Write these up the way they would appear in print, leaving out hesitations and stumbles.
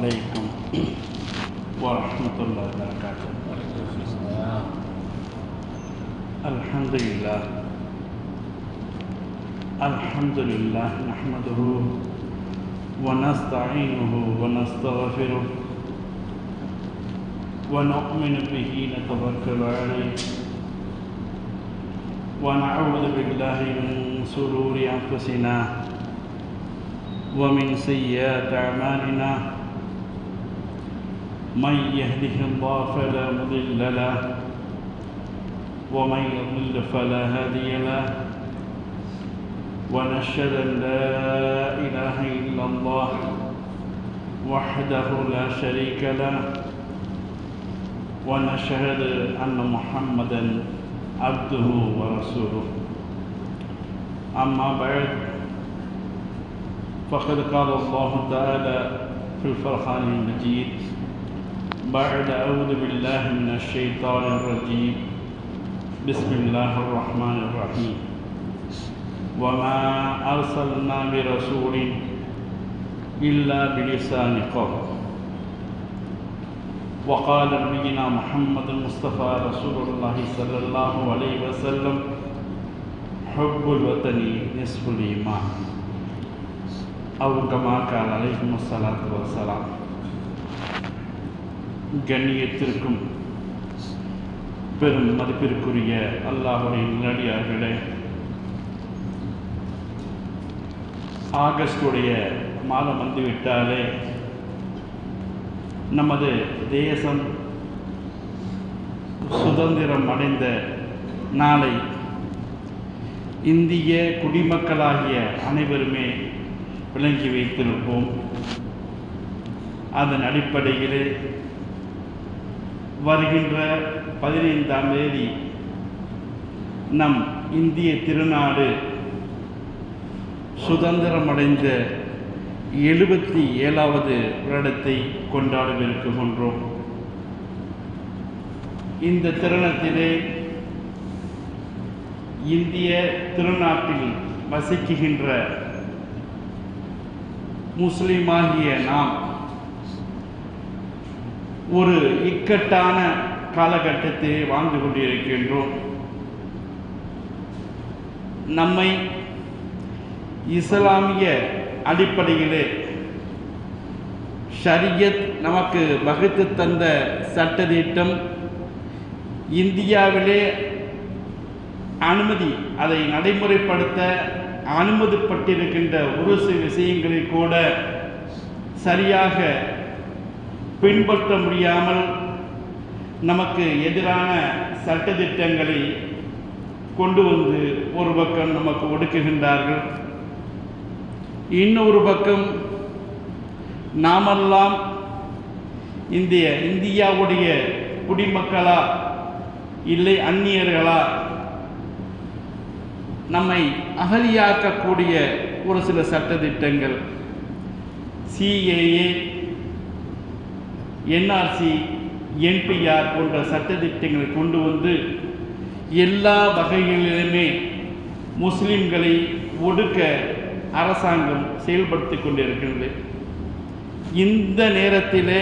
عليكم ورحمة الله وبركاته. الحمد لله نحمده ونستعينه ونستغفره ونؤمن به نتوكل عليه ونعوذ بالله من شرور أنفسنا ومن سيئات أعمالنا من يهده الله فلا مضل له ومن يضلل فلا هادي له ونشهد أن لا إله إلا الله وحده لا شريك له ونشهد أن محمدا عبده ورسوله. أما بعد فقد قال الله تعالى في الفرقان المجيد بعد أعوذ بالله من الشيطان الرجيم بسم الله الرحمن الرحيم وما أرسلنا برسول إلا بلسان قومه. وقال نبينا محمد المصطفى رسول الله صلى الله عليه وسلم حب الوطن نصف الإيمان أو كما قال عليه الصلاة والسلام. கண்ணியத்திற்கும் பெரும் மதிப்பிற்குரிய அல்லாஹ்வுடைய நல்லடியார்களே, ஆகஸ்டுடைய மாதம் வந்துவிட்டாலே நமது தேசம் சுதந்திரம் அடைந்த நாளை இந்திய குடிமக்களாகிய அனைவருமே விளங்கி வைத்திருப்போம். அதன் அடிப்படையிலே வருகின்ற 15ஆம் தேதி நம் இந்திய திருநாடு சுதந்திரமடைந்த 77வது வருடத்தை கொண்டாடவிருக்கின்றோம். இந்த தருணத்திலே இந்திய திருநாட்டில் வசிக்குகின்ற முஸ்லிமாகிய நாம் ஒரு இக்கட்டான காலகட்டத்தை வாழ்ந்து கொண்டிருக்கின்றோம். நம்மை இஸ்லாமிய அடிப்படையிலே ஷரியத் நமக்கு வகுத்து தந்த சட்டத்திட்டம் இந்தியாவிலே அதை நடைமுறைப்படுத்த அனுமதிப்பட்டிருக்கின்ற ஒரு சில விஷயங்களை கூட சரியாக பின்பற்ற முடியாமல் நமக்கு எதிரான சட்டத்திட்டங்களை கொண்டு வந்து ஒரு பக்கம் நமக்கு ஒடுக்குகின்றார்கள். இன்னொரு பக்கம் நாமெல்லாம் இந்தியாவுடைய குடிமக்களா இல்லை அந்நியர்களா, நம்மை அகதியாக்கக்கூடிய ஒரு சில சட்டத்திட்டங்கள் CAA, NRC, NPR போன்ற சட்டத்திட்டங்களை கொண்டு வந்து எல்லா வகைகளிலுமே முஸ்லிம்களை ஒடுக்க அரசாங்கம் செயல்படுத்தி கொண்டிருக்கிறது. இந்த நேரத்திலே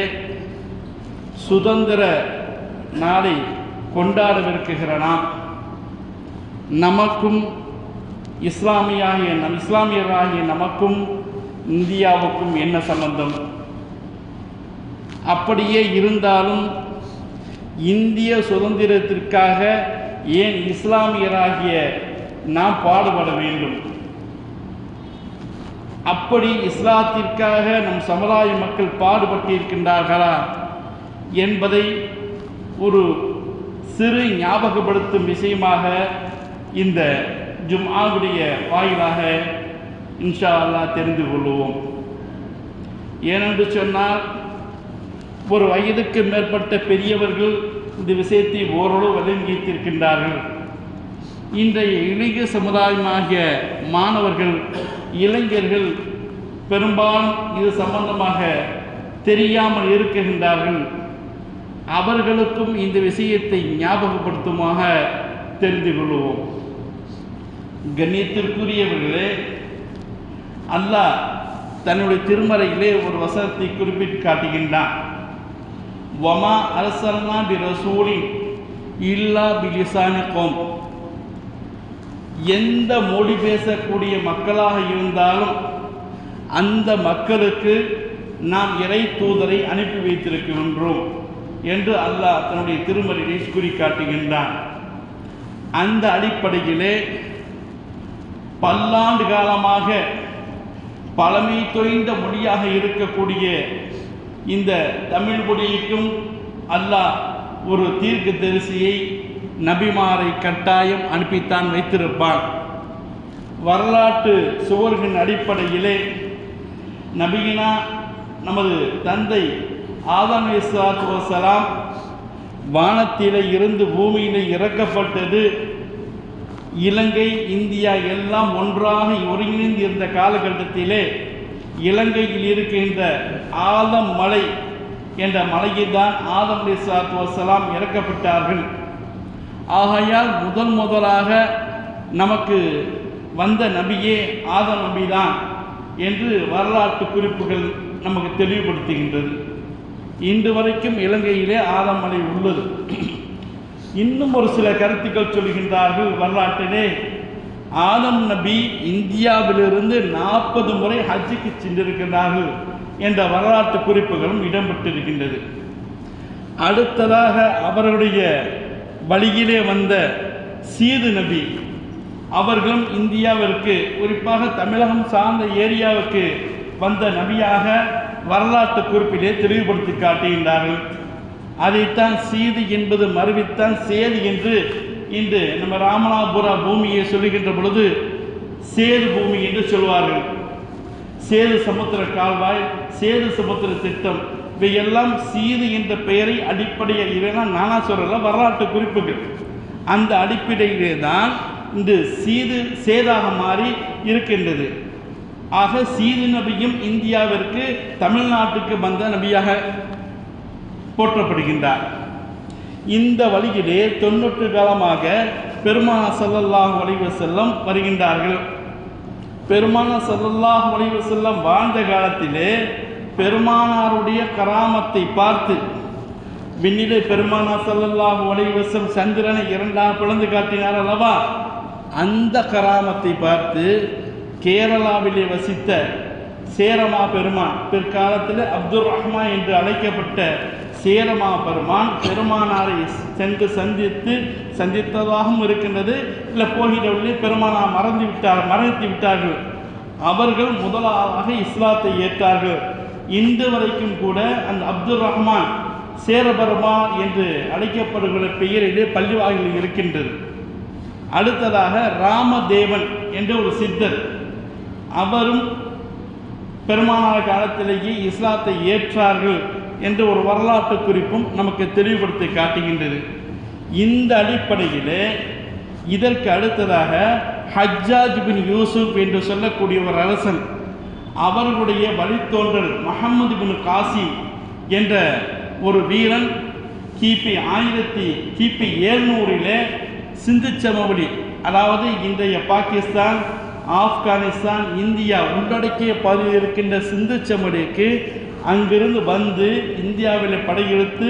சுதந்திர நாளை கொண்டாடவிருக்கிற நாம் நமக்கும் இஸ்லாமியராகிய நமக்கும் இந்தியாவுக்கும் என்ன சம்பந்தம்? அப்படியே இருந்தாலும் இந்திய சுதந்திரத்திற்காக ஏன் இஸ்லாமியராகிய நாம் பாடுபட வேண்டும்? அப்படி இஸ்லாத்திற்காக நம் சமுதாய மக்கள் பாடுபட்டிருக்கின்றார்களா என்பதை ஒரு சிறு ஞாபகப்படுத்தும் விஷயமாக இந்த ஜும்ஆவுடைய வாயிலாக இன்ஷா அல்லாஹ் தெரிந்து கொள்வோம். ஏனென்று சொன்னால் ஒரு வயதுக்கு மேற்பட்ட பெரியவர்கள் இந்த விஷயத்தை ஓரளவு விளங்கியிருக்கின்றார்கள். இன்றைய இளைய சமுதாயமாகிய மாணவர்கள் இளைஞர்கள் பெரும்பாலும் இது சம்பந்தமாக தெரியாமல் இருக்கின்றார்கள். அவர்களுக்கும் இந்த விஷயத்தை ஞாபகப்படுத்துமாக தெரிந்து கொள்வோம். கண்ணியத்திற்குரியவர்களே, அல்லாஹ் தன்னுடைய திருமறையிலே ஒரு வசனத்தை குறிப்பிட்டு காட்டுகின்றான். வமா அரசல்னா பி ரசூலின் இல்லா பிலிசானி கௌம். எந்த மொழி பேசக்கூடிய மக்களாக இருந்தாலும் அந்த மக்களுக்கு நாம் இறை தூதரை அனுப்பி வைத்திருக்கின்றோம் என்று அல்லாஹ் தன்னுடைய திருமறையை கூறி காட்டுகின்றான். அந்த அடிப்படையிலே பல்லாண்டு காலமாக பழமை தொய்ந்த மொழியாக இருக்கக்கூடிய இந்த தமிழ் மொழிக்கும் அல்லாஹ் ஒரு தீர்க்கதரிசியை நபிமாரை கட்டாயம் அனுப்பித்தான் வைத்திருப்பான். வரலாற்று சுவர்களின் அடிப்படையிலே நபியினா நமது தந்தை ஆதம் அலைஹிஸ்ஸலாத்து வஸ்ஸலாம் வானத்திலே இருந்து பூமியிலே இறக்கப்பட்டது இலங்கை இந்தியா எல்லாம் ஒன்றாக ஒருங்கிணைந்து இருந்த காலகட்டத்திலே இலங்கையில் இருக்கின்ற ஆதம் மலை என்ற மலையில் தான் ஆதம் அலைஹிஸ்ஸலாத்து வஸ்ஸலாம் இறக்கப்பட்டார்கள். ஆகையால் முதலாக நமக்கு வந்த நபியே ஆதம் நபிதான் என்று வரலாற்று குறிப்புகள் நமக்கு தெளிவுபடுத்துகின்றது. இன்று வரைக்கும் இலங்கையிலே ஆதம் மலை உள்ளது. இன்னும் ஒரு சில கருத்துக்கள் சொல்கின்றார்கள். வரலாற்றிலே ஆதம் நபி இந்தியாவிலிருந்து 40 முறை ஹஜ்ஜுக்கு சென்றிருக்கிறார்கள் என்ற வரலாற்று குறிப்புகளும் இடம்பெற்றிருக்கின்றது. அடுத்ததாக அவர்களுடைய வழியிலே வந்த சீது நபி அவர்களும் இந்தியாவிற்கு, குறிப்பாக தமிழகம் சார்ந்த ஏரியாவுக்கு வந்த நபியாக வரலாற்று குறிப்பிலே தெளிவுபடுத்தி காட்டுகின்றார்கள். அதைத்தான் சீது என்பது மறுவித்தான் சேது என்று இன்று நம்ம ராமநாதபுர பூமியை சொல்லுகின்ற பொழுது சேது பூமி என்று சொல்வார்கள். சேது சமுத்திர கால்வாய், சேது சமுத்திர திட்டம், இவையெல்லாம் சீது என்ற பெயரை அடிப்படையாக இவையெல்லாம் நானா சொல்லல, வரலாற்று குறிப்புகள். அந்த அடிப்படையிலே தான் இந்த சீது சேதாக மாறி இருக்கின்றது. ஆக சீது நபியும் இந்தியாவிற்கு தமிழ்நாட்டுக்கு வந்த நபியாக போற்றப்படுகின்றார். இந்த வழியிலே 90 காலமாக பெருமானார் ஸல்லல்லாஹு அலைஹி வஸல்லம் வருகின்றார்கள். பெருமானார் ஸல்லல்லாஹு அலைஹி வஸல்லம் வாழ்ந்த காலத்திலே பெருமானாருடைய கராமத்தை பார்த்து, விண்ணிலே பெருமானார் ஸல்லல்லாஹு அலைஹி வஸல்லம் சந்திரனை 2ஆக பிளந்து காட்டினார் அல்லவா, அந்த கராமத்தை பார்த்து கேரளாவிலே வசித்த சேரமா பெருமான், பிற்காலத்தில் அப்துல் ரஹ்மான் என்று அழைக்கப்பட்ட சேரமா பெருமான் பெருமானாரை சென்று சந்தித்ததாகவும் இருக்கின்றது. இல்லை போகிறவர்களே பெருமானார் மறைத்து விட்டார்கள். அவர்கள் முதலாக இஸ்லாத்தை ஏற்றார்கள். இன்று வரைக்கும் கூட அந்த அப்துல் ரஹ்மான் சேரபெருமான் என்று அழைக்கப்படுகிற பெயரிலே பள்ளிவாயில் இருக்கின்றது. அடுத்ததாக ராமதேவன் என்ற ஒரு சித்தர், அவரும் பெருமானார் காலத்திலேயே இஸ்லாத்தை ஏற்றார்கள் என்ற ஒரு வரலாற்று குறிப்பும் நமக்கு தெளிவுபடுத்தி காட்டுகின்றது. இந்த அடிப்படையிலே இதற்கு அடுத்ததாக ஹஜ்ஜாஜ் பின் யூசுப் என்று சொல்லக்கூடிய ஒரு அரசன், அவர்களுடைய வழித்தோன்றல் முஹம்மது பின் காசிம் என்ற ஒரு வீரன் கிபி 700 சிந்து சமவெளி, அதாவது இன்றைய பாகிஸ்தான், ஆப்கானிஸ்தான், இந்தியா உள்ளடக்கிய பகுதியில் இருக்கின்ற சிந்து சமவெளிக்கு அங்கிருந்து வந்து இந்தியாவில் படையெடுத்து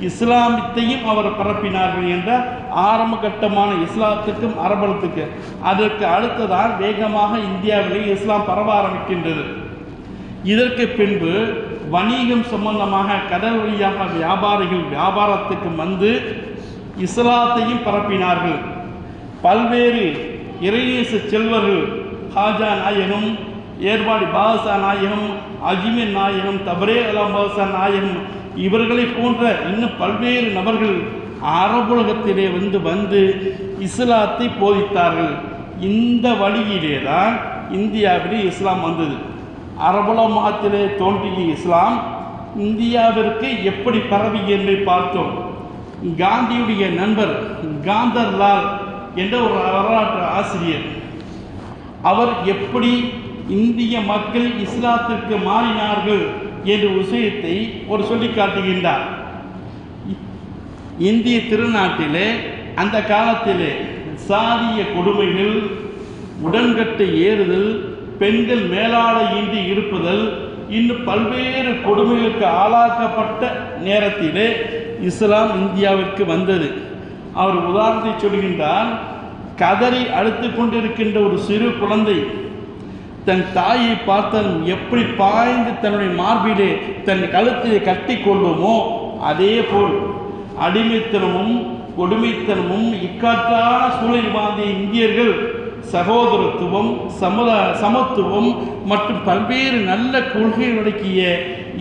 இஸ்லாமத்தையும் அவர் பரப்பினார்கள் என்ற ஆரம்ப கட்டமான இஸ்லாத்துக்கும் அரபலத்துக்கு. அதற்கு அடுத்ததான் வேகமாக இந்தியாவிலே இஸ்லாம் பரவ ஆரம்பிக்கின்றது. இதற்கு பின்பு வணிகம் சம்பந்தமாக கடல் வழியாக வியாபாரிகள் வியாபாரத்துக்கு வந்து இஸ்லாத்தையும் பரப்பினார்கள். பல்வேறு இறைநேச செல்வர்கள் ஹாஜா நாயகம், ஏர்வாடி பாதுஷா நாயகம், அஜ்மீர் நாயகம், தபரே அலாம் பாதுஷா நாயகம், இவர்களை போன்ற இன்னும் பல்வேறு நபர்கள் அரபுலகத்திலே வந்து இஸ்லாத்தை போதித்தார்கள். இந்த வழியிலே தான் இந்தியாவிலே இஸ்லாம் வந்தது. அரபுலகத்திலே தோன்றிய இஸ்லாம் இந்தியாவிற்கு எப்படி பரவி என்று பார்த்தோம். காந்தியுடைய நண்பர் காந்தர்லால் என்ற ஒரு வரலாற்று ஆசிரியர், அவர் எப்படி இந்திய மக்கள் இஸ்லாத்திற்கு மாறினார்கள் என்ற விஷயத்தை ஒரு சொல்லி காட்டுகின்றார். இந்திய திருநாட்டிலே அந்த காலத்திலே சாதிய கொடுமைகள், உடன்கட்டை ஏறுதல், பெண்கள் மேலாடையின்றி இருப்புதல், இன்னும் பல்வேறு கொடுமைகளுக்கு ஆளாக்கப்பட்ட நேரத்திலே இஸ்லாம் இந்தியாவிற்கு வந்தது. அவர் உதாரணத்தை சொல்கின்றார். கதறி அழுத்து கொண்டிருக்கின்ற ஒரு சிறு குழந்தை தன் தாயை பார்த்தாலும் எப்படி பாய்ந்து தன்னுடைய மார்பிலே தன் கழுத்திலே கட்டி கொள்ளுமோ அதே போல் அடிமைத்தனமும் கொடுமைத்தனமும் இக்காற்றான சூழல் வாழ்ந்த இந்தியர்கள் சகோதரத்துவம், சமத்துவம் மற்றும் பல்வேறு நல்ல கொள்கைகளடக்கிய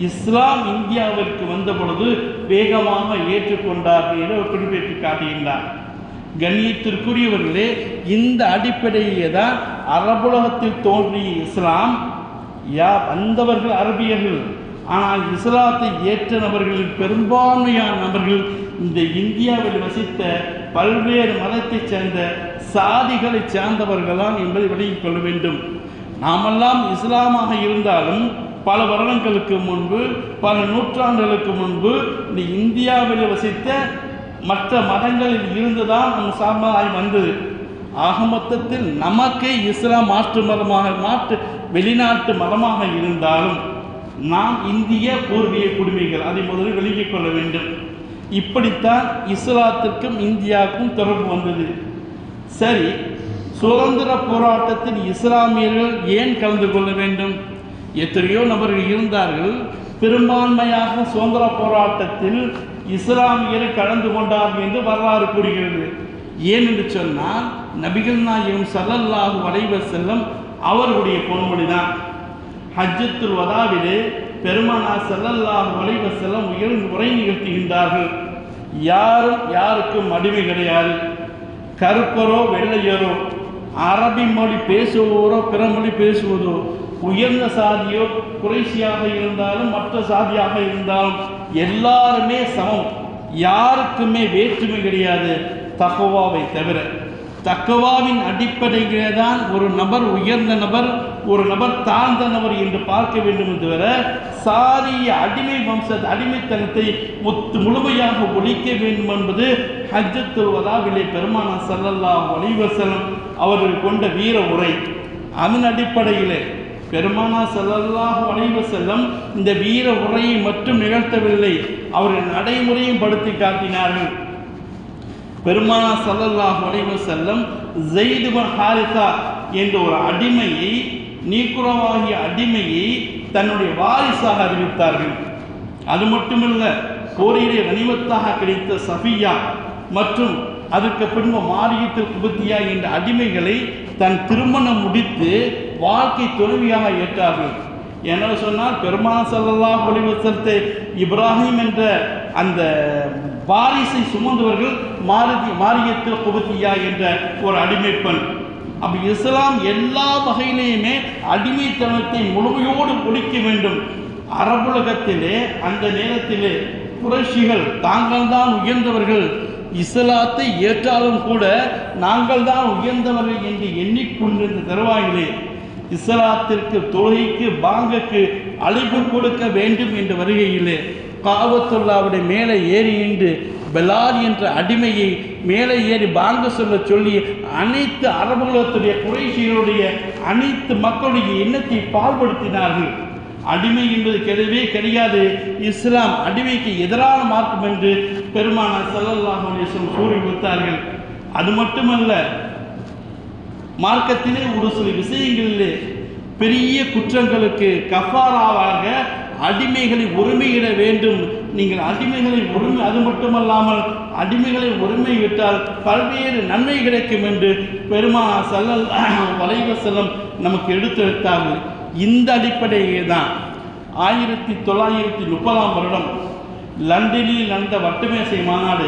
இஸ்லாம் இந்தியாவிற்கு வந்த பொழுது வேகமாக ஏற்றுக்கொண்டார்கள் என குறிப்பிட்டு காட்டுகின்றார். கண்ணியத்திற்குரியவர்களே, இந்த அடிப்படையிலே தான் அரபுலகத்தில் தோன்றிய இஸ்லாம். வந்தவர்கள் அரபியர்கள், ஆனால் இஸ்லாத்தை ஏற்ற நபர்களில் பெரும்பான்மையான நபர்கள் இந்த இந்தியாவில் வசித்த பல்வேறு மதத்தைச் சேர்ந்த சாதிகளை சார்ந்தவர்களாம் என்பதை விளங்கிக் கொள்ள வேண்டும். நாமெல்லாம் இஸ்லாமாக இருந்தாலும் பல வருடங்களுக்கு முன்பு, பல நூற்றாண்டுகளுக்கு முன்பு இந்த இந்தியாவில் வசித்த மற்ற மதங்களில் இருந்துதான் நம் சமுதாயம் வந்தது. ஆக மொத்தத்தில் நமக்கே இஸ்லாம் மாற்று வெளிநாட்டு மதமாக இருந்தாலும் நாம் இந்திய பூர்வீக குடிமைகள், அதை முதலில் விளங்கிக் கொள்ள வேண்டும். இப்படித்தான் இஸ்லாத்திற்கும் இந்தியாவுக்கும் தொடர்பு வந்தது. சரி, சுதந்திர போராட்டத்தில் இஸ்லாமியர்கள் ஏன் கலந்து கொள்ள வேண்டும்? எத்தனையோ நபர்கள் இருந்தார்கள். பெரும்பான்மையாக சுதந்திர போராட்டத்தில் இஸ்லாமியர்கள் கலந்து கொண்டார்கள் என்று வரலாறு கூறுகிறது. ஏன் என்று சொன்னால், நபிகள் நாயகம் ஸல்லல்லாஹு அலைஹி வஸல்லம் அவர்களுடைய பொன்மொழிதான். ஹஜ்ஜத்துல் வதாவிலே பெருமானார் ஸல்லல்லாஹு அலைஹி வஸல்லம் உரை நிகழ்த்துகின்றார்கள். யாரும் யாருக்கும் அடிமை கிடையாது. கருப்பரோ வெள்ளையரோ, அரபி மொழி பேசுவோரோ பிற மொழி பேசுவதோ, உயர்ந்த சாதியோ குறைசியாக இருந்தாலும் மற்ற சாதியாக இருந்தாலும் எல்லாருமே சமம். யாருக்குமே வேற்றுமை கிடையாது, தக்வாவை தவிர. தக்வாவின் அடிப்படையிலே தான் ஒரு நபர் உயர்ந்த நபர், ஒரு நபர் தாழ்ந்த நபர் என்று பார்க்க வேண்டும். தவிர சாரிய அடிமைத்தனத்தை முழுமையாக ஒழிக்க வேண்டும் என்பது ஹஜ்ஜத்துல் வதாவிலே பெருமானார் ஸல்லல்லாஹு அலைஹி வஸல்லம் அவர்கள் கொண்ட வீர உரை. அதன் அடிப்படையிலே பெருமானார் ஸல்லல்லாஹு அலைஹி வஸல்லம் இந்த வீர உரையை மட்டும் நிகழ்த்தவில்லை, அவர்கள் நடைமுறையும் படுத்தி காட்டினார்கள். பெருமானார் ஸல்லல்லாஹு அலைஹி வஸல்லம் ஸைத் இப்னு ஹாரிஸா என்ற ஒரு அடிமையை, நீக்குறவாகிய அடிமையை தன்னுடைய வாரிசாக அறிவித்தார்கள். அது மட்டுமல்ல, போரிலே கனிமத்தாக கிடைத்த சஃபியா மற்றும் அதற்கு பின்பு மாரியத்துல் குபத்தியா என்ற அடிமைகளை தன் திருமணம் முடித்து வாழ்க்கை துணைவியாக ஏற்றார்கள். என்ன சொன்னால், பெருமானார் ஸல்லல்லாஹு அலைஹி வஸல்லத்தை இப்ராஹிம் என்ற அந்த வாரிசை சுமந்தவர்கள் மாரியத்துல் குபத்தியா என்ற ஒரு அடிமைப்பெண். அப்போ இஸ்லாம் எல்லா வகையிலேயுமே அடிமைத்தனத்தை முழுமையோடு ஒழிக்க வேண்டும். அரபுலகத்திலே அந்த நேரத்திலே குறைஷிகள் தாங்கள் தான் உயர்ந்தவர்கள், இஸ்லாத்தை ஏற்றாலும் கூட நாங்கள் தான் உயர்ந்தவர்கள் என்று எண்ணிக்கொண்டிருந்த தருவாயிலே இஸ்லாத்திற்கு, தொழுகைக்கு, பாங்குக்கு அழைப்பு கொடுக்க வேண்டும் என்ற வருகையிலே காபத்துல்லாவுடைய மேலே ஏறி நின்று பெலால் என்ற அடிமையை மேலே ஏறி பாங்க சொல்ல சொல்லி அனைத்து அரபுலகத்துடைய குறைஷிகளுடைய அனைத்து மக்களுடைய எண்ணத்தை பால்படுத்தினார்கள். அடிமை என்பது கிடையவே கிடையாது, இஸ்லாம் அடிமைக்கு எதிரான மார்க்கம் என்று பெருமானார் ஸல்லல்லாஹு அலைஹி வஸல்லம் கூறி வைத்தார்கள். அது மட்டுமல்ல, மார்க்கத்திலே ஒரு சில விஷயங்களிலே பெரிய குற்றங்களுக்கு கஃபாராவாக அடிமைகளை உரிமையிட வேண்டும். நீங்கள் அடிமைகளை உரிமை, அது மட்டுமல்லாமல் அடிமைகளை உரிமை விட்டால் பல்வேறு நன்மை கிடைக்கும் என்று பெருமானார் ஸல்லல்லாஹு அலைஹி வஸல்லம் நமக்கு எடுத்துரைத்தார்கள். இந்த அடிப்படையே தான் 1930 வருடம் லண்டனில் நடந்த வட்டுமேசை மாநாடு.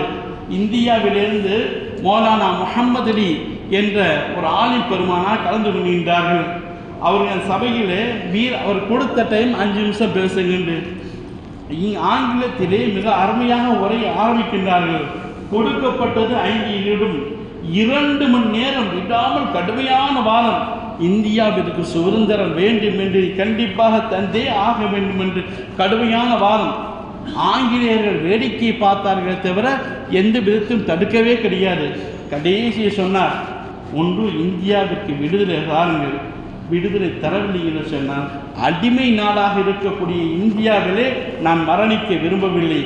இந்தியாவிலிருந்து மௌலானா முஹம்மது அலி என்ற ஒரு ஆலிம் பெருமானார் கலந்து கொள்கின்றார்கள். அவர்கள் சபையிலே அவர் கொடுத்த டைம் 5 நிமிஷம் பேசுகின்ற ஆங்கிலத்திலே மிக அருமையாக உரை ஆரம்பிக்கின்றார்கள். கொடுக்கப்பட்டது 5 நிமிடம், 2 மணி நேரம் விடாமல் கடுமையான வாதம். இந்தியாவிற்கு சுதந்திரம் வேண்டும் என்று, கண்டிப்பாக தந்தே ஆக வேண்டும் என்று கடுமையான வாதம். ஆங்கிலேயர்கள் வேடிக்கை பார்த்தார்கள் தவிர எந்த விதத்தையும் தடுக்கவே கிடையாது. கடைசியை சொன்னார், ஒன்று இந்தியாவிற்கு விடுதலை தாருங்கள், விடுதலை தரவில்லை என்று சொன்னால் அடிமை நாடாக இருக்கக்கூடிய இந்தியாவிலே நான் மரணிக்க விரும்பவில்லை,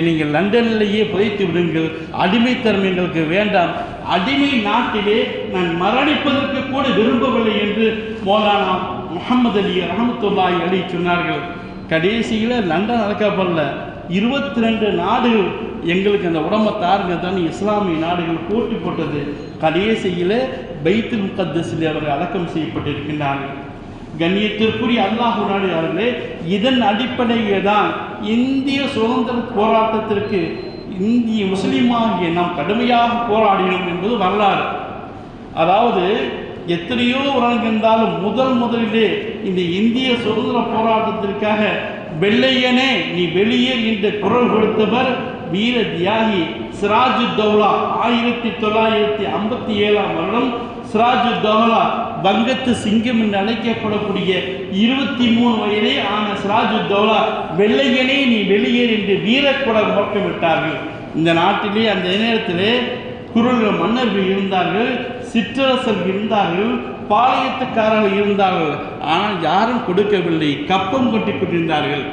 நீங்கள் லண்டனிலேயே புதைத்து விடுங்கள், அடிமைத்தரம் எங்களுக்கு வேண்டாம், அடிமை நாட்டிலே நான் மரணிப்பதற்கு கூட விரும்பவில்லை என்று மௌலானா முஹம்மது அலி ரஹமத்துல்லாஹி அலைஹி சொன்னார்கள். கடைசியில் லண்டன் அழைக்கப்படல, 22 நாடுகள் எங்களுக்கு அந்த உடம்பை தாருங்க தான் இஸ்லாமிய நாடுகள் போட்டி போட்டது. கடைசியில் பைத்துல் முகத்தஸில் அவர்கள் அடக்கம் செய்யப்பட்டிருக்கின்றார்கள். கண்ணியத்திற்குரிய அல்லாஹ் நாடுகளே, இதன் அடிப்படையில் தான் இந்திய சுதந்திர போராட்டத்திற்கு இந்திய முஸ்லீமாகிய நாம் கடுமையாக போராடினோம் என்பது வரலாறு. அதாவது எத்தனையோ உறங்க இருந்தாலும் முதலிலே இந்த இந்திய சுதந்திர போராட்டத்திற்காக வெள்ளையனே நீ வெளியே என்று குரல் கொடுத்தவர் வீர தியாகி சிராஜுத்தௌலா. 1957 வருடம் சிராஜுத்தௌலா வங்கத்து சிங்கம் என்று அழைக்கப்படக்கூடிய 23 வயதே ஆன சிராஜுத்தௌலா வெள்ளையனே நீ வெளியேறு என்று வீரக்குரல் முழக்கமிட்டார்கள். இந்த நாட்டிலே அந்த நேரத்திலே குறுநில மன்னர்கள் இருந்தார்கள், சிற்றரசர்கள் இருந்தார்கள், பாளையத்துக்காரர்கள் இருந்தார்கள். ஆனால் யாரும் கொடுக்கவில்லை, கப்பம் கொட்டி கொண்டிருந்தார்கள்.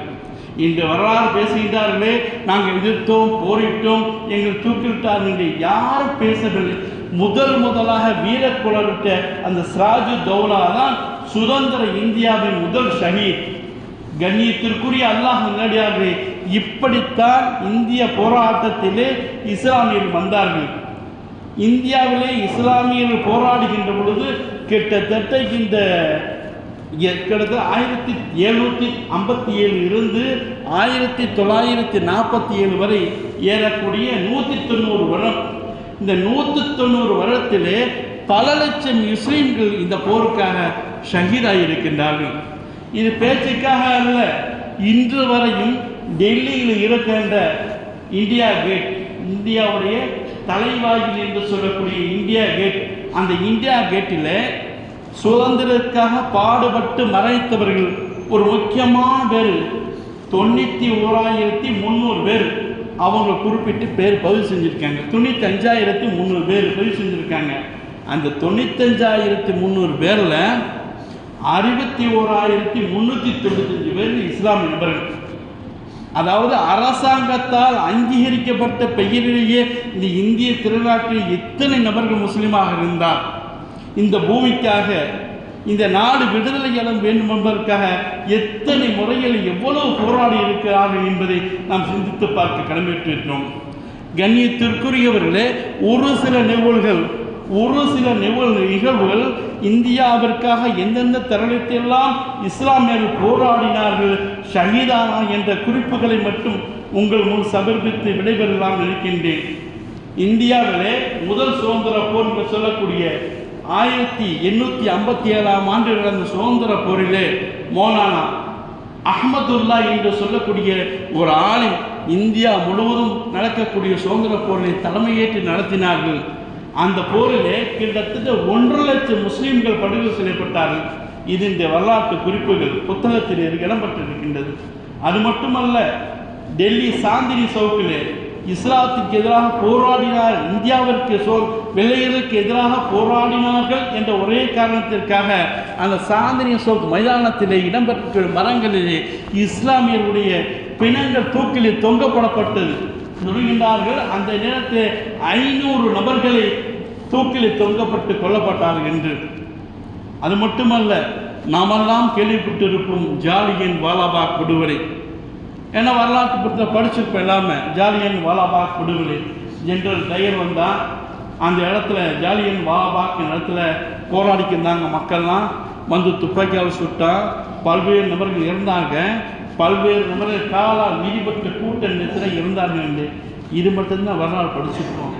இன்று வரலாறு பேசுகின்றார்களே, நாங்கள் எதிர்த்தோம், போரிட்டோம், எங்கள் தூக்கிவிட்டார்கள் என்று யாரும் பேசவில்லை. முதலாக வீரக்குழலிட்ட அந்த சிராஜுத்தௌலா தான் சுதந்திர இந்தியாவின் முதல் ஷஹீத். கண்ணியத்திற்குரிய அல்லாஹ் நல்லடியார்களே, இப்படித்தான் இந்திய போராட்டத்திலே இஸ்லாமியர்கள் வந்தார்கள். இந்தியாவிலே இஸ்லாமியர்கள் போராடுகின்ற பொழுது கிட்டத்தட்ட இந்த 1757 இருந்து 1947 வரை ஏறக்கூடிய 190 வருடம். இந்த 190 வருடத்திலே பல லட்சம் முஸ்லீம்கள் இந்த போருக்காக ஷஹீதாகி இருக்கின்றார்கள். இது பேச்சுக்காக அல்ல, இன்று வரையும் டெல்லியில் இருக்கின்ற இந்தியா கேட், இந்தியாவுடைய தலைவாயில் என்று சொல்லக்கூடிய இந்தியா கேட், அந்த இந்தியா கேட்டில் சுதந்திரத்துக்காக பாடுபட்டு மரணித்தவர்கள் ஒரு முக்கியமான பேர் 91,300 பேர் அவங்க குறிப்பிட்டு பேர் பதிவு செஞ்சுருக்காங்க. 95,300 பேர் பதிவு செஞ்சுருக்காங்க. அந்த 95,300 பேரில் 61,395 பேர் இஸ்லாமிய நபர்கள். அதாவது அரசாங்கத்தால் அங்கீகரிக்கப்பட்ட பெயரிலேயே இந்த இந்திய திருநாட்டில் எத்தனை நபர்கள் முஸ்லீமாக இருந்தார், இந்த பூமிக்காக இந்த நாடு விடுதலை எழ வேண்டும் என்பதற்காக எத்தனை முறையில் எவ்வளவு போராடி இருக்கிறார்கள் என்பதை நாம் சிந்தித்து பார்க்க கடமைப்பட்டிருக்கிறோம். கண்ணியத்திற்குரியவர்களே, ஒரு சில நிகழ்வுகள் இந்தியாவிற்காக எந்தெந்த தருணத்தையெல்லாம் இஸ்லாமியர்கள் போராடினார்கள், ஷஹீதானா என்ற குறிப்புகளை மட்டும் உங்கள் முன் சமர்ப்பித்து விடைபெறலாம் இருக்கின்றேன். இந்தியாவிலே முதல் சுதந்திர போர் என்று சொல்லக்கூடிய 1857 ஆண்டு நடந்த சுதந்திர போரிலே மௌலானா அஹ்மதுல்லா என்று சொல்லக்கூடிய ஒரு ஆளின் இந்தியா முழுவதும் நடக்கக்கூடிய சுதந்திர போரினை தலைமையேற்று நடத்தினார்கள். அந்த போரிலே கிட்டத்தட்ட 1 லட்சம் முஸ்லீம்கள் படுகொலை செய்யப்பட்டார்கள். இது இந்த வரலாற்று குறிப்புகள் புத்தகத்தில் இடம்பெற்றிருக்கின்றது. அது மட்டுமல்ல, டெல்லி சாந்தினி சவுக்கிலே இஸ்லாத்துக்கு எதிராக போராடினார், இந்தியாவிற்கு வெள்ளையருக்கு எதிராக போராடினார்கள் என்ற ஒரே காரணத்திற்காக அந்த சாந்தினி சவுக் மைதானத்திலே இடம்பெற்ற மரங்களிலே இஸ்லாமியர்களுடைய பிணங்கள் தூக்கிலே தொங்கப்படப்பட்டது சொல்கின்றார்கள். அந்த நேரத்தில் 500 நபர்களை தூக்கிலே தொங்கப்பட்டு கொல்லப்பட்டார்கள் என்று. அது மட்டுமல்ல, நாமெல்லாம் கேள்விப்பட்டிருக்கும் ஜாலியன் வாலாபாக் படுகொலை. ஏன்னா வரலாற்று புத்தகத்தை படிச்சிருப்போம் எல்லாமே. ஜாலியன் வாலாபாக் படுகொலை, ஜெனரல் டயர் வந்தால் அந்த இடத்துல ஜாலியன் வாலாபாக் இடத்துல போராடிக்கிருந்தாங்க. மக்கள்லாம் வந்து துப்பாக்கியால் சுட்டா பல்வேறு நபர்கள் இருந்தாங்க, பல்வேறு நபர்கள் காலால் நீதிபட்ட கூட்ட நேரத்தில் இருந்தார்கள் என்று இது மட்டும்தான் வரலாறு படிச்சிருக்கோம்.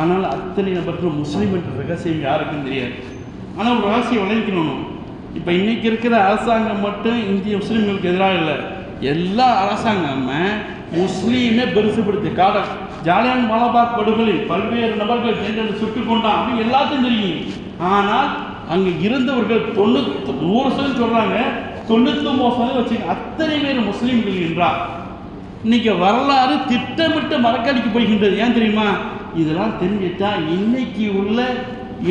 ஆனால் அத்தனை நபர்கள் முஸ்லீம் என்ற ரகசியம் யாருக்கும் தெரியாது. ஆனால் ஒரு ரகசியம் விளைவிக்கணும். இப்போ இன்றைக்கி இருக்கிற அரசாங்கம் மட்டும் இந்திய முஸ்லீம்களுக்கு எதிராக இல்லை, எல்லா அரசாங்கமே முஸ்லீமே பெருசுப்படுத்தி காட ஜாலியன் வாலாபாக் படுகொலை பல்வேறு நபர்கள் ஜெனரல் சுட்டு கொண்டான் அப்படின்னு எல்லாத்தையும் தெரியும். ஆனால் அங்கே இருந்தவர்கள் 100% சொல்கிறாங்க, 99% வச்சுங்க அத்தனை பேர் முஸ்லீம்கள் என்றார். இன்னைக்கு வரலாறு திட்டமிட்டு மறக்கடிக்க போகின்றது. ஏன் தெரியுமா? இதெல்லாம் தெரிஞ்சிட்டா இன்னைக்கு உள்ள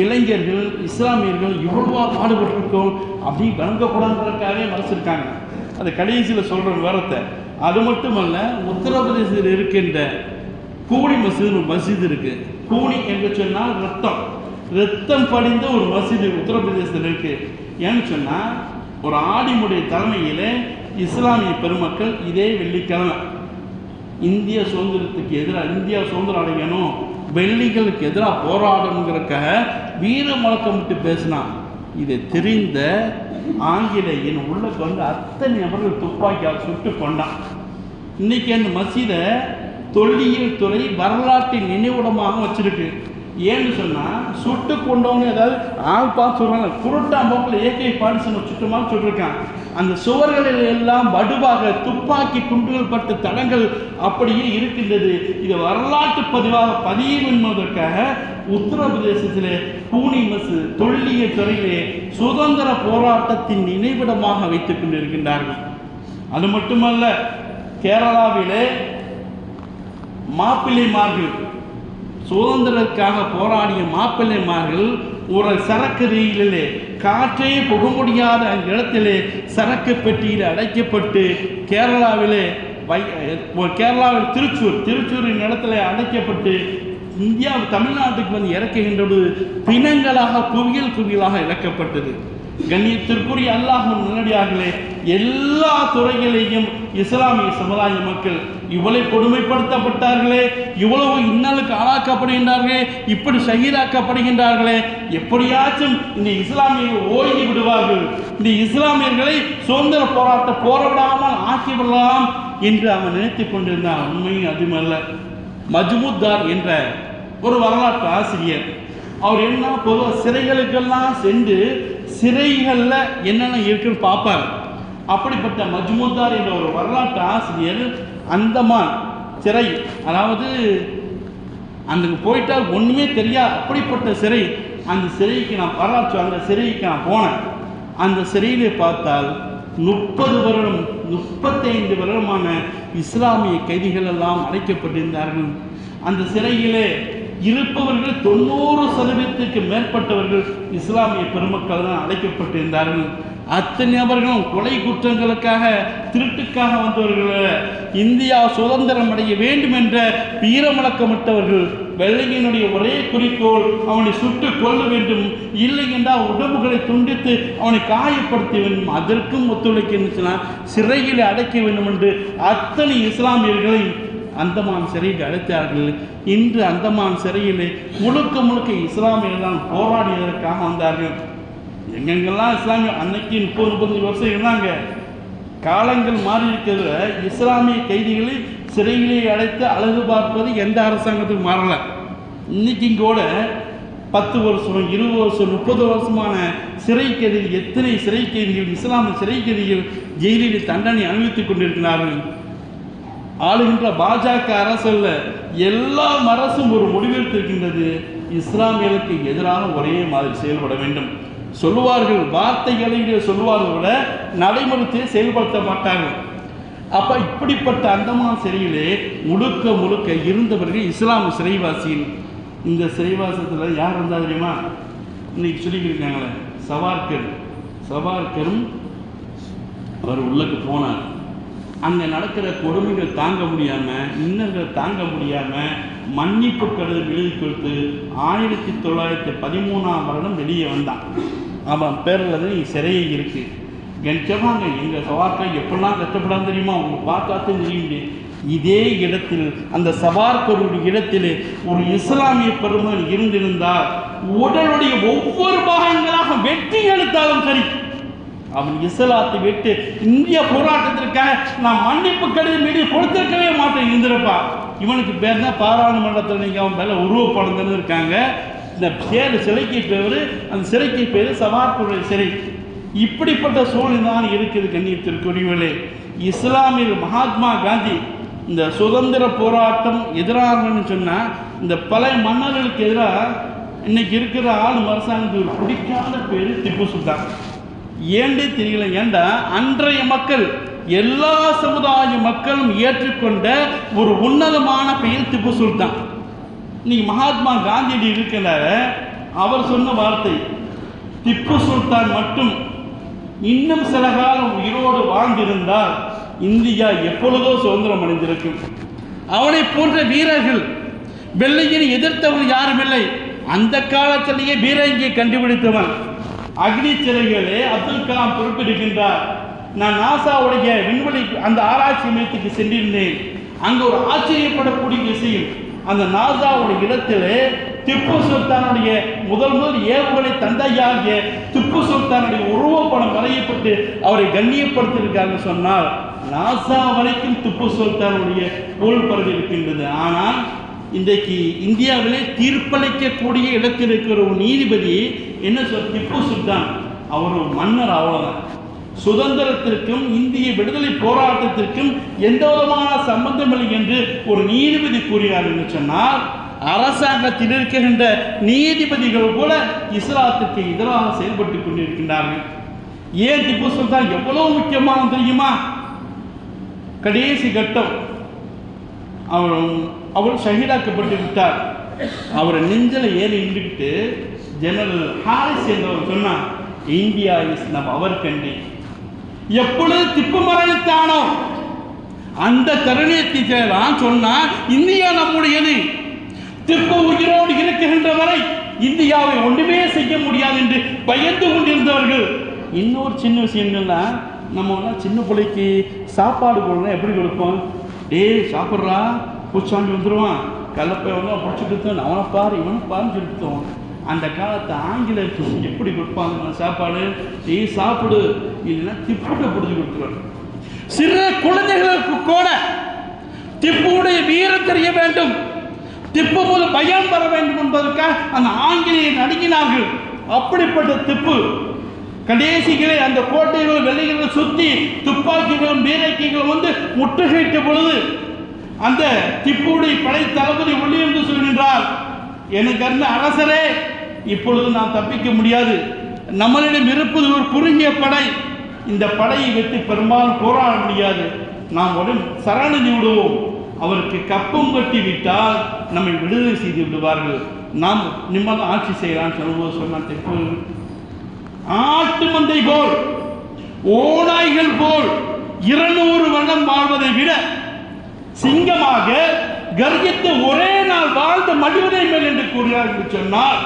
இளைஞர்கள் இஸ்லாமியர்கள் இவ்வளவா பாடுபட்டிருக்கோம் அப்படி வணங்கக்கூடாதுன்றதுக்காகவே மறைச்சிருக்காங்க. அது கடைசியில் சொல்கிற விவரத்தை. அது மட்டுமல்ல, உத்தரப்பிரதேசத்தில் இருக்கின்ற கூனி மஸ்ஜித் இருக்கு. கூனி என்று சொன்னால் ரத்தம் படிந்த ஒரு மஸ்ஜித் உத்தரப்பிரதேசத்தில் இருக்கு. ஏன்னு சொன்னால், ஒரு ஆடிமுடைய தலைமையில் இஸ்லாமிய பெருமக்கள் இதே வெள்ளிக்கிழமை இந்திய சுதந்திரத்துக்கு எதிராக, இந்தியா சுதந்திரம் அடையணும், வெள்ளிகளுக்கு எதிராக போராடணுங்கிறக்காக வீர முழக்கம் விட்டு பேசினான். இதை தெரிந்த ஆங்கிலேயன் உள்ள வந்து அத்தனை நபர்கள் துப்பாக்கியால் சுட்டு கொண்டான். இன்னைக்கு அந்த மசீதை தொல்லியல் துறை வரலாற்றின் நினைவிடமாக வச்சிருக்கு. ஏன்னு சொன்னால், சுட்டு கொண்டவங்க ஏதாவது ஆள் பார்த்து சொல்கிறாங்க, குருட்டாம்போக்கில் AK-47 சுட்டுமாக சொல்லியிருக்கான். அந்த சுவர்களில் எல்லாம் வடுவாக துப்பாக்கி குண்டுகள் பட்ட தடங்கள் அப்படியே இருக்கின்றது. இது வரலாற்று பதிவு என்பதற்காக உத்தரப்பிரதேசத்திலே பூனி தொல்லியல் துறையிலே சுதந்திர போராட்டத்தின் நினைவிடமாக வைத்துக் கொண்டிருக்கின்றார்கள். அது மட்டுமல்ல, கேரளாவிலே மாப்பிள்ளைமார்கள், சுதந்திரத்துக்காக போராடிய மாப்பிள்ளைமார்கள் ஒரு சரக்கு ரயிலிலே காற்றே புக முடியாத அந்த இடத்திலே சரக்கு பெட்டியில் அடைக்கப்பட்டு கேரளாவில் திருச்சூரின் இடத்துல அடைக்கப்பட்டு தமிழ்நாட்டுக்கு வந்து இறக்குகின்றது பிணங்களாக குவியலாக இறக்கப்பட்டது. கண்ணியத்திற்குரிய அல்லாஹ்வின் நல்லடியார்களே, எல்லா துறைகளிலேயும் இஸ்லாமிய சமுதாய மக்கள் இவ்வளவு கொடுமைப்படுத்தப்பட்டார்களே, இவ்வளவு இன்னலுக்கு ஆளாக்கப்படுகின்றார்களே, இப்படி ஷஹீதாக்கப்படுகின்றார்களே, எப்படியாச்சும் இந்த இஸ்லாமியர்கள் ஓய்ந்து விடுவார்கள், இந்த இஸ்லாமியர்களை சுதந்திர போராட்டம் போராடாமல் ஆக்கிவிடலாம் என்று அவன் நினைத்துக் கொண்டிருந்தான். உண்மையும் அதுமல்ல. மஜ்முத்தார் என்ற ஒரு வரலாற்று ஆசிரியர், அவர் என்ன பொதுவாக சிறைகளுக்கெல்லாம் சென்று சிறைகளில் என்னென்ன இருக்குன்னு பார்ப்பார். அப்படிப்பட்ட மஜ்முத்தார் என்ற ஒரு வரலாற்று ஆசிரியர் அந்தமான் சிறை, அதாவது அங்கே போயிட்டால் ஒன்றுமே தெரியாது அப்படிப்பட்ட சிறை, அந்த சிறைக்கு நான் அந்த சிறைக்கு நான் போனேன். அந்த சிறையிலே பார்த்தால் 30 வருடம் 35 வருடமான இஸ்லாமிய கைதிகள் எல்லாம் அடைக்கப்பட்டிருந்தார்கள். அந்த சிறையிலே இருப்பவர்கள் 90% மேற்பட்டவர்கள் இஸ்லாமிய பெருமக்கள் தான் அழைக்கப்பட்டிருந்தார்கள். அத்தனை நபர்களும் கொலை குற்றங்களுக்காக, திருட்டுக்காக வந்தவர்கள், இந்தியா சுதந்திரம் அடைய வேண்டும் என்ற வீரமுழக்கமிட்டவர்கள். வெள்ளையனுடைய ஒரே குறிக்கோள் அவனை சுட்டு கொள்ள வேண்டும், இல்லை என்றால் உடம்புகளை துண்டித்து அவனை காயப்படுத்த வேண்டும், அதற்கும் ஒத்துழைக்க சிறையில் அடைக்க வேண்டும் என்று அத்தனை இஸ்லாமியர்களை அந்தமான் சிறையில் அடைத்தார்கள். இன்று அந்தமான் சிறையிலே முழுக்க இஸ்லாமியர்கள் தான் போராடியதற்காக வந்தார்கள். எங்கெங்கெல்லாம் இஸ்லாமிய அன்னைக்கு 30-35 வருஷம் இருந்தாங்க. காலங்கள் மாறி இருக்கிற இஸ்லாமிய கைதிகளை சிறையிலே அடைத்து அழகு பார்ப்பது எந்த அரசாங்கத்துக்கு மாறல. இன்னைக்கு கூட 10 வருஷம் 20 வருஷம் 30 வருஷமான சிறை கைதிகள், எத்தனை சிறை கைதிகள், இஸ்லாமிய சிறை கைதிகள் ஜெயிலில் தண்டனை அனுபவித்துக் கொண்டிருக்கிறார்கள். ஆளுகின்ற பாஜக அரசல்ல, எல்லா அரசும் ஒரு முடிவெடுத்திருக்கின்றது, இஸ்லாமியர்களுக்கு எதிராக ஒரே மாதிரி செயல்பட வேண்டும். சொல்லுவார்கள், வார்த்தைகளை சொல்லுவார்கள் விட நடைமுறையை செயல்படுத்த மாட்டார்கள். அப்போ இப்படிப்பட்ட அந்தமான் சிறையிலே முழுக்க இருந்தவர்கள் இஸ்லாமிய சிறைவாசிகள். இந்த சிறைவாசத்தில் யார் இருந்தால் தெரியுமா? இன்னைக்கு சொல்லிக்கிருக்காங்களே, சவார்கரும் அவர் உள்ளக்கு போனார். அங்கே நடக்கிற கொடுமைகள் தாங்க முடியாமல், இன்னர்கள் தாங்க முடியாமல் மன்னிப்பு கடிதம் எழுதி கொடுத்து 1913ஆம் வருடம் வெளியே வந்தான். அவன் பேரில் தான் சிறையை இருக்குது. கணிச்சவாங்க, எங்கள் சவார்கர் எப்படிலாம் கஷ்டப்படாது தெரியுமா? அவங்க பார்த்தாத்தே தெரியுது. இதே இடத்தில், அந்த சவார்கருடைய இடத்திலே ஒரு இஸ்லாமிய பெருமகன் இருந்திருந்தால் உடலுடைய ஒவ்வொரு பாகங்களாக வெட்டி எடுத்தாலும் சரி, அவன் இஸ்லாத்தை விட்டு இந்திய போராட்டத்திற்காக நான் மன்னிப்பு கடிதம் மீறி கொடுத்திருக்கவே மாட்டேன் இருந்திருப்பா. இவனுக்கு பேர் தான் பாராளுமன்றத்தில் நீங்கள் அவன் மேலே உருவப்படம் இருக்காங்க. இந்த சிலைக்கு பேர், அந்த சிறைக்கு பேர் சவார்கருடைய சிறை. இப்படிப்பட்ட சூழ்நிலை தான் இருக்குது. கண்ணியத்திற்குரியவர்களே, இஸ்லாமியர் மகாத்மா காந்தி இந்த சுதந்திர போராட்டம் எதிராகன்னு சொன்னால், இந்த பழைய மன்னர்களுக்கு எதிராக இன்னைக்கு இருக்கிற அரசாங்கத்துக்கு பிடிக்காத பேர் திப்பு சுல்தான். ஏண்டே தெரியல. ஏண்டா அன்றைய மக்கள், எல்லா சமுதாய மக்களும் ஏற்றுக்கொண்ட ஒரு உன்னதமான பெயர் திப்பு சுல்தான். இன்னைக்கு மகாத்மா காந்தியடி இருக்கிற அவர் சொன்ன வார்த்தை, திப்பு சுல்தான் மட்டும் இன்னும் சில காலம் உயிரோடு வாழ்ந்திருந்தால் இந்தியா எப்பொழுதோ சுதந்திரம் அடைந்திருக்கும். அவனை போன்ற வீரர்கள், வெள்ளையனை எதிர்த்தவன் யாரும் இல்லை. அந்த காலத்திலேயே பீரங்கியை கண்டுபிடித்தவன். அக்னி சிறைகளே அப்துல் கலாம் குறிப்பிடுகின்றார், நான் நாசாவுடைய விண்வெளி அந்த ஆராய்ச்சி மையத்துக்கு சென்றிருந்தேன். அங்கு ஒரு ஆச்சரியப்படக்கூடிய விஷயம், அந்த நாசாவுடைய இடத்திலே திப்பு சுல்தானுடைய முதல் ஏவுகணை தந்தையாகிய திப்பு சுல்தானுடைய உருவப்படம் வரையப்பட்டு அவரை கண்ணியப்படுத்தியிருக்காங்க. சொன்னால் நாசா வரைக்கும் திப்பு சுல்தானுடைய புகழ் பரவி இருக்கின்றது. ஆனால் இன்றைக்கு இந்தியாவிலே தீர்ப்பளிக்கக்கூடிய இடத்தில் இருக்கிற ஒரு நீதிபதி என்ன சொல், திப்பு சுல்தான் அவர் ஒரு மன்னர், அவ்வளவுதான். சுதந்திரத்திற்கும் இந்திய விடுதலை போராட்டத்திற்கும் எந்த விதமான சம்பந்தம் இல்லை என்று ஒரு நீதிபதி கூறினார் என்று சொன்னால், அரசாங்கத்தில் இருக்கின்ற நீதிபதிகள் கூட இஸ்லாத்திற்கு எதிராக செயல்பட்டு கொண்டிருக்கின்றார்கள். ஏன் திப்பு சுல்தான் எவ்வளவு முக்கியமான தெரியுமா? கடைசி கட்டம் அவர் ஷஹீதாக்கப்பட்டு விட்டார். அவர் நெஞ்சில் ஏறி நின்றுக்கிட்டு ஜெனரல் ஹாரிஸ் என்றவர் சொன்னார், இந்தியா இஸ் நம் அவர் கண்டி. எப்பொழுது திப்பு மரணித்தானோ அந்த தருணத்தில்தான் சொன்னார், இந்தியா நம்முடையது. திப்பு உயிரோடு இருக்கின்ற வரை இந்தியாவை ஒன்றுமே செய்ய முடியாது என்று பயந்து கொண்டிருந்தவர்கள். இன்னொரு சின்ன விஷயங்கள்னா, நம்ம சின்ன பிள்ளைக்கு சாப்பாடு கொடுக்கணும், எப்படி கொடுப்போம்? சாப்பிட்றா, பூச்சாண்டி வந்துடுவான், கலப்பை வந்து பிடிச்சிட்டு அவனை பாரு இவனை பாருன்னு சொல்லிட்டோம். அந்த காலத்து ஆங்கிலத்தில் எப்படி கொடுப்பாங்க சாப்பாடு? சாப்பிடு, இல்லைன்னா திப்புட்டை பிடிச்சி கொடுத்துருவாங்க. சிறு குழந்தைகளுக்கு கூட திப்புடைய வீரம் தெரிய வேண்டும், திப்பு போது பயம் வர வேண்டும் என்பதற்காக அந்த ஆங்கிலேயர் நடுங்கினார்கள். அப்படிப்பட்ட திப்பு கடைசிகளை அந்த கோட்டைகள் வெள்ளைகளை சுற்றி துப்பாக்கிகளும் பீரங்கிகளும் வந்து முற்றுகையிட்ட பொழுது அந்த திப்புடைய படை தளபதி உள்ளிருந்து சொல்கின்றார், எனக்கு அந்த அரசரே, இப்பொழுது நாம் தப்பிக்க முடியாது, நம்மளிடம் இருப்பது ஒரு குறுகிய படை, இந்த படையை வைத்து பெரும்பாலும் போராட முடியாது, நாம் உடனே சரணி விடுவோம், அவருக்கு கப்பம் கட்டி விட்டால் நம்மை விடுதலை செய்து விடுவார்கள், நாம் நிம்மதி ஆட்சி செய்யலாம் சொல்லும்போது சொன்ன திப்பு, ஆட்டு மந்தை போல் ஓநாய்கள் போல் 200 வருடம் வாழ்வதை விட சிங்கமாக கர்ஜித்து ஒரே நாள் வாழ்ந்து மடிவதை மேல் என்று கூறுகிறார் என்று சொன்னால்,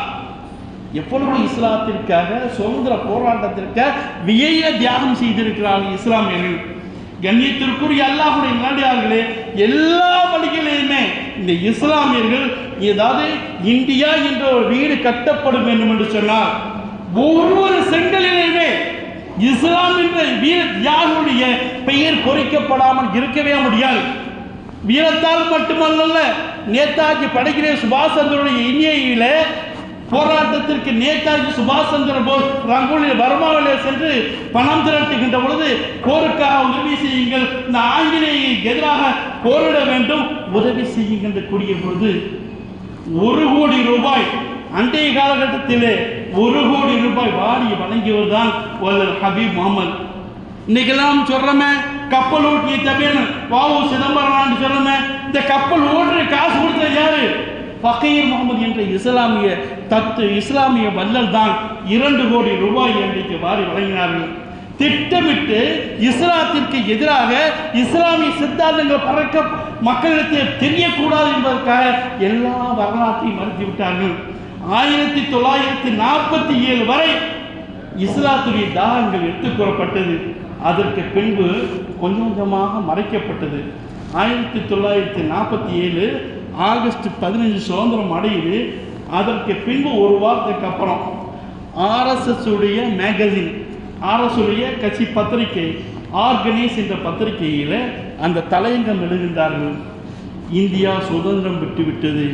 எப்பொழுது இஸ்லாத்திற்காக சுதந்திர போராட்டத்திற்காக வியைய தியாகம் செய்திருக்கிறார்கள் இஸ்லாமியர்கள். கண்ணியத்திற்குரிய அல்லாஹ்வுடைய நல்லடியார்களே, எல்லா வழிகளிலுமே இந்த இஸ்லாமியர்கள் ஏதாவது இந்தியா என்ற ஒரு வீடு கட்டப்படும் வேண்டும் என்று சொன்னால் ஒவ்வொரு செங்கலிலுமே இஸ்லாம் என்ற வீர தியாகியுடைய பெயர் பொறிக்கப்படாமல் இருக்கவே முடியாது. வீரத்தால் மட்டுமல்ல, நேதாஜி படைக்கிற சுபாஷ் சந்திரனுடைய இனியில போராட்டத்திற்கு நேதாஜி சுபாஷ் சந்திர போஸ் ரங்கூனில் பர்மாவிலே சென்று பணம் திரட்டுகின்ற பொழுது போருக்காக உதவி செய்யுங்கள், இந்த ஆங்கிலேயருக்கு எதிராக போரிட வேண்டும், உதவி செய்யுகின்ற கூடிய பொழுது 1 கோடி ரூபாய் அன்றைய காலகட்டத்திலே 1 கோடி ரூபாய் வாரி வழங்கியவர் தான் ஹபீப் முகமது. இன்னைக்கெல்லாம் சொல்றமே கப்பல் ஓட்டிய தவிர வாவு சிதம்பரம் சொல்றமே, இந்த கப்பல் ஓட்டுற காசு கொடுத்தது யாரு? ஃபகீர் முகமது என்ற இஸ்லாமிய வல்லல் தான் 2 கோடி ரூபாய் அன்றைக்கு வாரி வழங்கினார்கள். திட்டமிட்டு இஸ்லாத்திற்கு எதிராக இஸ்லாமிய சித்தாந்தங்கள் பறக்க மக்களிடத்தில் தெரியக்கூடாது என்பதற்காக எல்லா வரலாற்றையும் மறுத்து விட்டார்கள். 1947 வரை இஸ்லாத்துடைய தாகங்கள் எடுத்துக் கூறப்பட்டது. அதற்கு பின்பு கொஞ்சம் கொஞ்சமாக மறைக்கப்பட்டது. 1947 ஆகஸ்ட் 15 சுதந்திரம் அடையுது. அதற்கு பின்பு ஒரு வாரத்துக்கு அப்புறம் ஆர்எஸ்எஸ் உடைய மேகசின், ஆர்எஸ் உடைய கட்சி பத்திரிகை ஆர்கனைஸ் என்ற பத்திரிகையில் அந்த தலையங்கம் எழுதுகின்றார்கள், இந்தியா சுதந்திரம் விட்டுவிட்டது,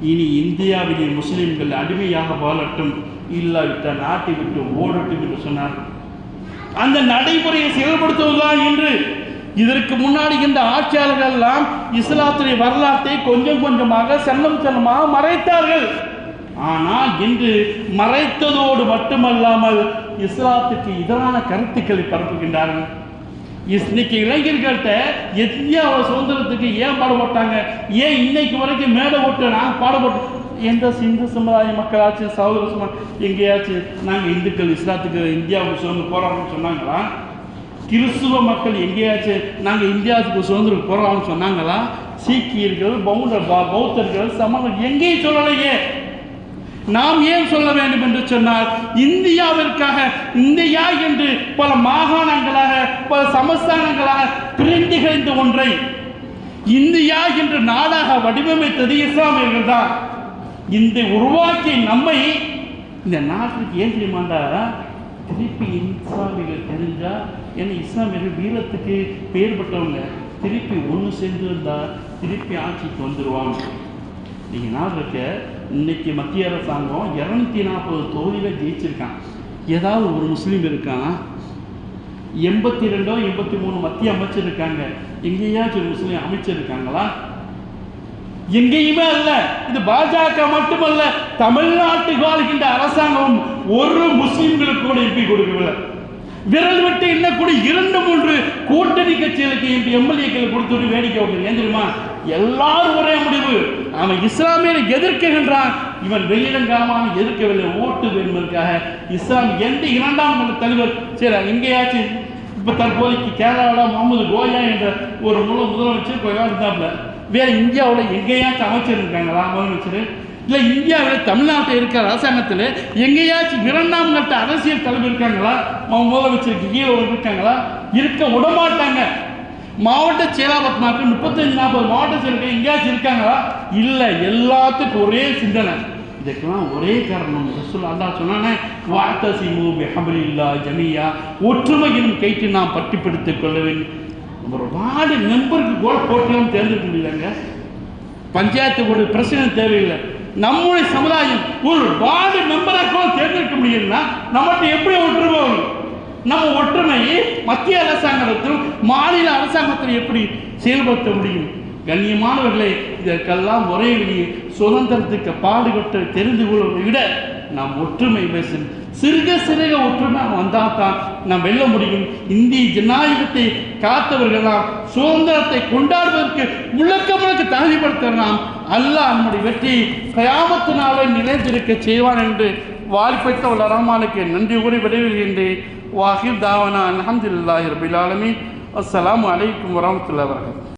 இனி இந்தியாவிலே முஸ்லிம்கள் அடிமையாக வாழட்டும், இல்லாவிட்டால் நாட்டை விட்டு ஓடட்டும் என்று சொன்னார்கள். அந்த நடைமுறையை செயல்படுத்துவதுதான் என்று இதற்கு முன்னாடி இந்த ஆட்சியாளர்கள் எல்லாம் இஸ்லாத்துடைய வரலாற்றை கொஞ்சம் கொஞ்சமாக செல்லமாக மறைத்தார்கள். ஆனால் இன்று மறைத்ததோடு மட்டுமல்லாமல் இஸ்லாத்துக்கு எதிரான கருத்துக்களை பரப்புகின்றார்கள். இன்னைக்கு இளைஞர்கள்ட்ட இந்தியாவோட சுதந்திரத்துக்கு ஏன் பாடுபட்டாங்க, ஏன் இன்னைக்கு வரைக்கும் மேடை ஓட்டு நாங்கள் பாடுபட்டோம், எந்த இந்து சமுதாய மக்களாச்சும் சகோதர எங்கேயாச்சும் நாங்கள் இந்துக்கள் இஸ்லாத்துக்கு இந்தியாவுக்கு சுதந்திரம் போராடணும்னு சொன்னாங்களா? கிறிஸ்துவ மக்கள் எங்கேயாச்சும் நாங்கள் இந்தியாவுக்கு சுதந்திரம் போராடணும்னு சொன்னாங்களா? சீக்கியர்கள், பௌத்தர்கள், சமணர்கள் எங்கேயும் சொல்லலையே. நாம் ஏன் சொல்ல வேண்டும் என்று சொன்னால், இந்தியாவிற்காக இந்தியா என்று பல மாகாணங்களாக பல சமஸ்தானங்களாக பிரிந்துகின்ற ஒன்றை இந்தியா என்று நாடாக வடிவமைத்தது இஸ்லாமியர்கள் தான். இந்த உருவாக்கிய நம்மை இந்த நாட்டுக்கு ஏன் தெரியுமாண்டா, திருப்பி இஸ்லாமியர்கள் தெரிஞ்சா, ஏன்னா இஸ்லாமியர்கள் வீரத்துக்கு பெயர் பெற்றவங்க, திருப்பி ஒன்று சேர்ந்துருந்தா திருப்பி ஆட்சிக்கு வந்துடுவாங்க. நீங்கள் நாள் இருக்க இன்னைக்கு மத்திய அரசாங்கம் 240 தொகுதியில் ஜெயிச்சிருக்கான். ஏதாவது ஒரு முஸ்லீம் இருக்கானா? 82 83 மத்திய அமைச்சர் இருக்காங்க. எங்கேயாச்சும் ஒரு முஸ்லீம் அமைச்சர் இருக்காங்களா? எங்கேயுமே அல்ல. இது பாஜக மட்டுமல்ல, தமிழ்நாட்டுக்கு வாழ்கின்ற அரசாங்கம் ஒரு முஸ்லீம்களுக்கு கூட எம்பி கொடுக்கவில்லை. விரல் விட்டு எண்ணக்கூடிய 2-3 கூட்டணி கட்சிகளுக்கு எம்எல்ஏக்கள் கொடுத்து வேடிக்கை வைக்கிறது. ஏன் தெரியுமா? எல்லாரும் ஒரே முடிவு, அவன் இஸ்லாமியரை எதிர்க்கின்றான், இவன் வெளியிடங்காமல் எதிர்க்கவில்லை, ஓட்டு வேண்டுவதற்காக. இஸ்லாம் எந்த 2ஆம் தலைவர் சரி எங்கேயாச்சும் இப்போ தற்போதைக்கு கேரளாவில் முகமது கோயா என்ற ஒரு முதலமைச்சர் இருந்தாப்புல, வேற இந்தியாவில் எங்கேயாச்சும் அமைச்சர் இருக்காங்களா? முதலமைச்சர் இல்லை. இந்தியாவில் தமிழ்நாட்டில் இருக்கிற அரசாங்கத்தில் எங்கேயாச்சும் 2ஆம் கட்ட அரசியல் தலைவர் இருக்காங்களா? முதலமைச்சருக்கு கீழே இருக்காங்களா? இருக்க விடமாட்டாங்க. மாவட்ட செயலாளர் 35-40 மாவட்ட செயலர்கள் எங்கேயாச்சும் இருக்காங்களா? இல்லை. எல்லாத்துக்கும் ஒரே சிந்தனை. இதுக்கெல்லாம் ஒரே காரணம், ரசூல் அல்லாஹ் சொன்னானே, வஅதஸிமு பிஹப்லில்லாஹி ஜமீஆ, ஒற்றுமையின் கயிற்றை நாம் பற்றி பிடித்துக் கொள்ள வேண்டும். ஒரு வார்டு மெம்பருக்கு கூட போட்டியும் தேர்ந்தெடுக்க முடியலங்க. பஞ்சாயத்து ஒரு பிரச்சனை தேவையில்லை. நம்முடைய சமுதாயம் ஒரு வார்டு மெம்பராக கூட தேர்ந்தெடுக்க முடியும்னா நம்மகிட்ட எப்படி ஒற்றுமை வரும்? நம்ம ஒற்றுமையை மத்திய அரசாங்கத்தில் மாநில அரசாங்கத்தில் எப்படி செயல்படுத்த முடியும்? கண்ணியமானவர்களே, இதற்கெல்லாம் ஒரே வழி, சுதந்திரத்துக்கு பாடுபட்டு தெரிந்து கொள்வதை விட நாம் ஒற்றுமை பேசும். சிறுக சிறுக ஒற்றுமை வந்தால் தான் நாம் வெல்ல முடியும். இந்திய ஜனநாயகத்தை காத்தவர்களாம் சுதந்திரத்தை கொண்டாடுவதற்கு முழுக்க தகுதிப்படுத்தலாம். அல்லாஹ் நம்முடைய வெற்றியை கயாமத்து நாளை நிலைத்திருக்க செய்வான் என்று வாய்ப்பைத்த உள்ள ரஹ்மானுக்கு நன்றி கூறி விடைபெறுகின்றேன். வாஹிர் தாவனா அல்ஹம்துலில்லாஹி ரப்பில் ஆலமீன். அஸ்ஸலாமு அலைக்கும் வரஹ்மத்துல்லாஹி வபரகாத்துஹு.